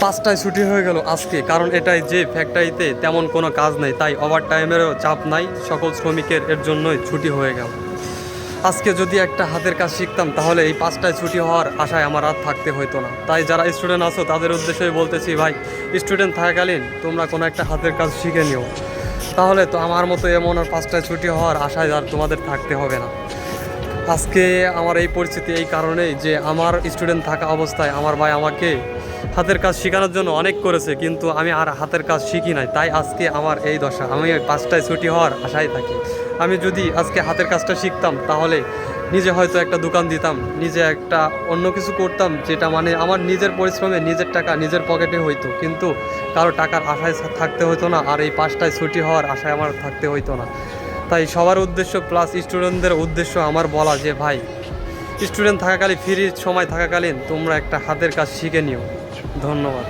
5টায় ছুটি হয়ে গেল আজকে, কারণ এটাই যে ফ্যাক্টরিতে তেমন কোনো কাজ নেই, তাই ওভার টাইমেরও চাপ নাই, সকল শ্রমিকের এর জন্যই ছুটি হয়ে গেল। আজকে যদি একটা হাতের কাজ শিখতাম তাহলে এই 5টায় ছুটি হওয়ার আশায় আমার রাত থাকতে হতো না। তাই যারা স্টুডেন্ট আছো তাদের উদ্দেশ্যে বলতেছি, ভাই স্টুডেন্ট থাকাকালীন তোমরা কোনো একটা হাতের কাজ শিখে নিও, তাহলে তো আমার মতো এমন আর 5টায় ছুটি হওয়ার আশায় আর তোমাদের থাকতে হবে না। আজকে আমার এই পরিস্থিতি এই কারণেই যে আমার স্টুডেন্ট থাকা অবস্থায় আমার ভাই আমাকে হাতের কাজ শেখানোর জন্য অনেক করেছে, কিন্তু আমি আর হাতের কাজ শিখি নাই, তাই আজকে আমার এই দশা। আমি ওই 5টায় ছুটি হওয়ার আশায় থাকি। আমি যদি আজকে হাতের কাজটা শিখতাম তাহলে নিজে হয়তো একটা দোকান দিতাম, নিজে একটা অন্য কিছু করতাম, যেটা মানে আমার নিজের পরিশ্রমে নিজের টাকা নিজের পকেটে হইতো, কিন্তু কারো টাকার আশায় থাকতে হতো না, আর এই 5টায় ছুটি হওয়ার আশায় আমার থাকতে হইতো না। তাই সবার উদ্দেশ্য প্লাস স্টুডেন্টদের উদ্দেশ্য আমার বলা যে ভাই স্টুডেন্ট থাকাকালীন ফ্রি সময় থাকাকালীন তোমরা একটা হাতের কাজ শিখে নিও। ধন্যবাদ।